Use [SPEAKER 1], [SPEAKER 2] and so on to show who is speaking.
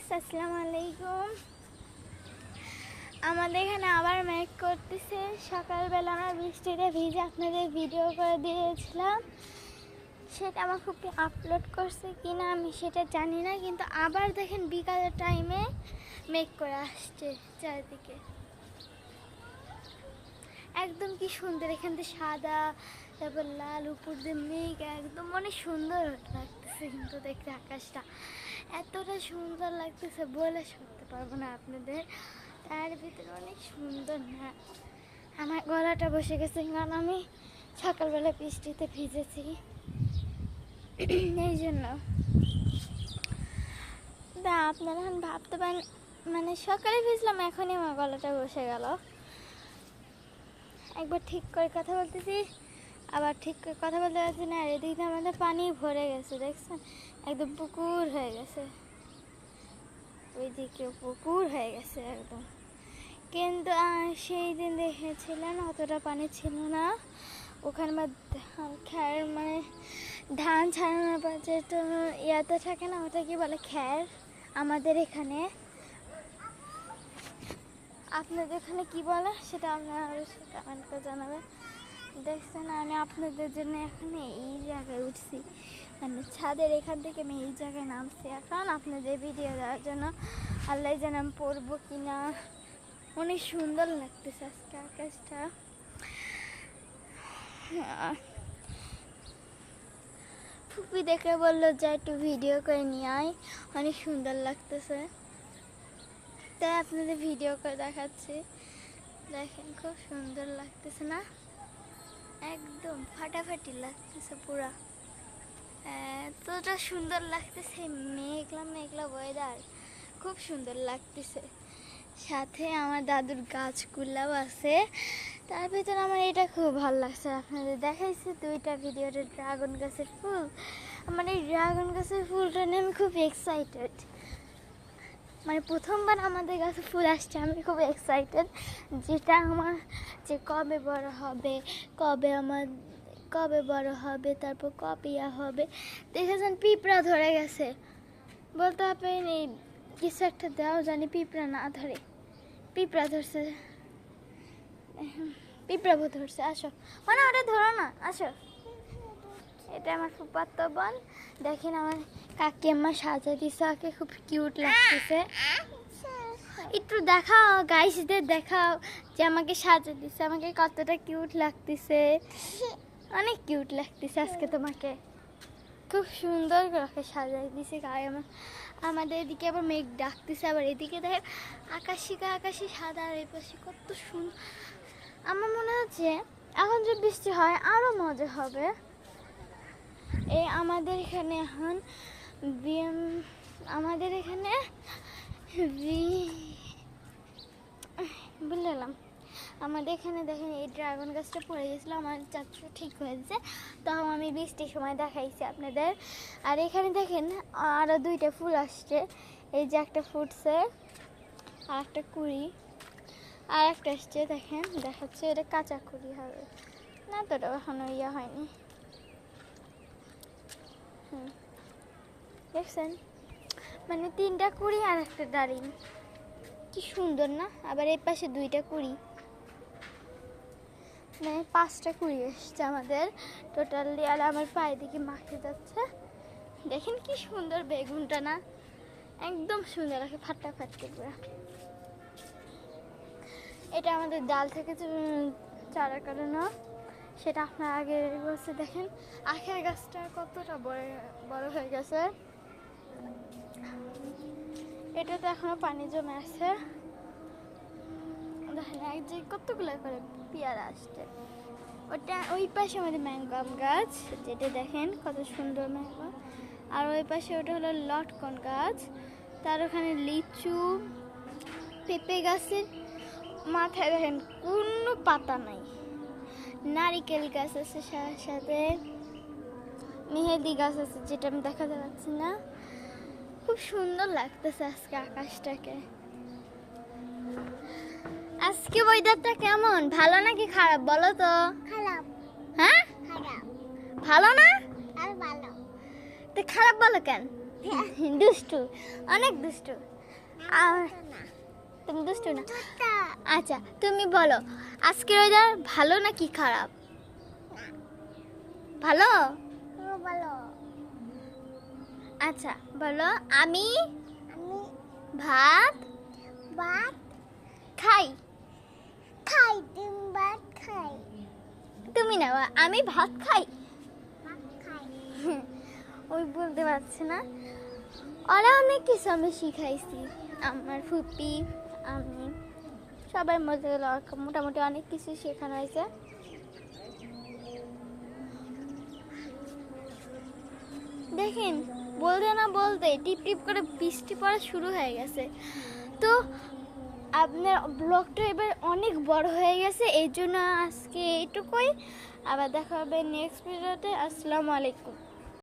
[SPEAKER 1] Guys, আসসালামু আলাইকুম। আমাদের এখানে আবার মেঘ করতেছে। সকালবেলা আমরা বৃষ্টিতে ভিজে আপনাদের ভিডিও করে দিয়েছিলাম, সেটা আমার খুব আপলোড করছে কিনা আমি সেটা জানি না, কিন্তু আবার দেখেন বিকালের টাইমে মেঘ করে আসছে চারিদিকে। একদম কি সুন্দর, এখান থেকে সাদা, তারপর লাল, উপর দিয়ে মেঘ, একদম অনেক সুন্দর লাগতেছে। কিন্তু দেখতে আকাশটা এতটা সুন্দর লাগতেছে বলে সরতে পারবো না আপনাদের। তার ভিতরে অনেক সুন্দর না, আমার গলাটা বসে গেছে কারণ আমি সকালবেলা বৃষ্টিতে ভিজেছি এই জন্য। তা আপনারা এখন ভাবতে পারেন, মানে সকালে ভিজলাম এখনই আমার গলাটা বসে গেল। একবার ঠিক করে কথা বলতেছি, আবার ঠিক করে কথা বলতে পারছি না। আর এদিকে আমাদের পানি ভরে গেছে, দেখছেন একদম পুকুর হয়ে গেছে, ওইদিকে পুকুর হয়ে গেছে একদম। কিন্তু সেই দিন দেখেছিলেন অতটা পানি ছিল না ওখানে। খ্যার মানে ধান ছাড়ানোর পর যেটা ইয়াতে থাকে না, ওটা কি বলে, খ্যার আমাদের এখানে। আপনাদের এখানে কি বলে সেটা আপনারা অবশ্যই কমেন্ট করে জানাবেন। দেখছেন আমি আপনাদের জন্য এখানে এই জায়গায় উঠছি, মানে ছাদের এখান থেকে আমি এই জায়গায় নামছি এখন আপনাদের ভিডিও দেওয়ার জন্য। আল্লাহ যেন আমি পড়বো কিনা। অনেক সুন্দর লাগতেছে আজকে আকাশটা। ফুপি দেখে বললো যে একটু ভিডিও করে নিয়ে আয়, অনেক সুন্দর লাগতেছে, তাই আপনাদের ভিডিও করে দেখাচ্ছি। দেখেন খুব সুন্দর লাগতেছে না, একদম ফাটাফাটি লাগতেছে পুরা, এতটা সুন্দর লাগতেছে। মেঘলা মেঘলা ওয়েদার, খুব সুন্দর লাগতেছে। সাথে আমার দাদুর গাছগুলাও আছে, তার ভিতরে আমার এটা খুব ভালো লাগছে। আপনাদের দেখাইছি দুইটা ভিডিওতে ড্রাগন গাছের ফুল। আমার এই ড্রাগন গাছের ফুলটা নিয়ে আমি খুব এক্সাইটেড, মানে প্রথমবার আমাদের গাছে ফুল আসছে, আমি খুব এক্সাইটেড। যেটা আমার যে কবে বড় হবে, কবে বড় হবে, তারপর কবে ইয়া হবে। দেখেছেন পিঁপড়া ধরে গেছে, বলতে হবে এই কিছু একটা দেওয়া জানি পিঁপড়া না ধরে। পিঁপড়া ধরছে, পিঁপড়া ধরছে। আসো মানে ওটা ধরো না, আসো। এটা আমার ফুফাতো বোন, দেখেন আমার কাকিমা সাজা দিছে, ওকে খুব কিউট লাগতেছে। একটু দেখাও গাইসদের, দেখাও যে আমাকে সাজা দিছে, আমাকে কতটা কিউট লাগতেছে। অনেক কিউট লাগতেছে আজকে তোমাকে, খুব সুন্দর করে সাজাই দিছে গায়ে। আমাদের এদিকে আবার মেঘ ডাকতেছে, আবার এদিকে দেখেন আকাশি সাদা, আর এই পাশে কত সুন্দর। আমার মনে হচ্ছে এখন যে বৃষ্টি হয় আরো মজা হবে। এই আমাদের এখানে এখন আমাদের এখানে বুঝলাম, আমাদের এখানে দেখেন এই ড্রাগন গাছটা পড়ে গেছিলো, আমার চাচু ঠিক হয়েছে, তাও আমি বৃষ্টির সময় দেখাইছি আপনাদের। আর এখানে দেখেন আরও দুইটা ফুল আসছে, এই যে একটা ফুটছে, আর একটা কুড়ি, আর একটা আসছে দেখেন, দেখাচ্ছে এটা কাঁচা কুড়ি হবে না, তো এটা এখনো ইয়া হয়নি। দেখছেন মানে তিনটা কুড়ি আর একটা ডালিম, কি সুন্দর না। আবার এই পাশে দুইটা কুড়ি, মানে পাঁচটা কুড়ি এসছে আমাদের টোটালি। আর আমার পায়ে দিকে মাখতে যাচ্ছে, দেখেন কি সুন্দর বেগুনটা না, একদম সুন্দর লাগে ফাটাফাটি পুরা। এটা আমাদের ডাল থেকে চারা কাটানো, সেটা আপনার আগে বলছে। দেখেন আখের গাছটা কতটা বড় হয়ে গেছে, এটাতে এখনো পানি জমে আছে। দেখেন এক যে কতগুলো করে পেয়ারা আসছে। ওটা ওই পাশে আমাদের ম্যাঙ্গো গাছ, যেটা দেখেন কত সুন্দর ম্যাঙ্গো। আর ওই পাশে ওটা হলো লটকন গাছ, তার ওখানে লিচু, পেঁপে গাছের মাথায় দেখেন কোনো পাতা নাই। নারিকেল গাছ আছে, সাথে মেহেদি গাছ আছে, যেটা আমি দেখাতে পারছি না। খুব সুন্দর লাগতেছে আজকে আকাশটাকে। আজকে ওয়েদারটা কেমন, ভালো নাকি খারাপ বলো তো? খারাপ। হ্যাঁ খারাপ। ভালো না আর ভালো, তো খারাপ বলো কেন? দুষ্টু, অনেক দুষ্টু। আর তুমি দুষ্টু না? আচ্ছা তুমি বলো আজকের ওয়েদার ভালো নাকি খারাপ? ভালো।
[SPEAKER 2] ভালো।
[SPEAKER 1] আচ্ছা বলো আমি
[SPEAKER 2] আমি
[SPEAKER 1] ভাত
[SPEAKER 2] ভাত
[SPEAKER 1] খাই।
[SPEAKER 2] খাই। তুমি ভাত খাই।
[SPEAKER 1] তুমি না, আমি ভাত খাই।
[SPEAKER 2] ভাত খাই।
[SPEAKER 1] ওই বলতে পারছে না। ওরা অনেক কিছু আমি শিখাইছি, আমার ফুপি আমি সবার মধ্যে মোটামুটি অনেক কিছু শেখানো হয়েছে। দেখেন বলতে না বলতে টিপ টিপ করে বৃষ্টি পড়া শুরু হয়ে গেছে। তো আপনার ব্লগটা এবার অনেক বড় হয়ে গেছে, এই জন্য আজকে এইটুকুই। আবার দেখা হবে নেক্সট ভিডিওতে। আসসালামু আলাইকুম।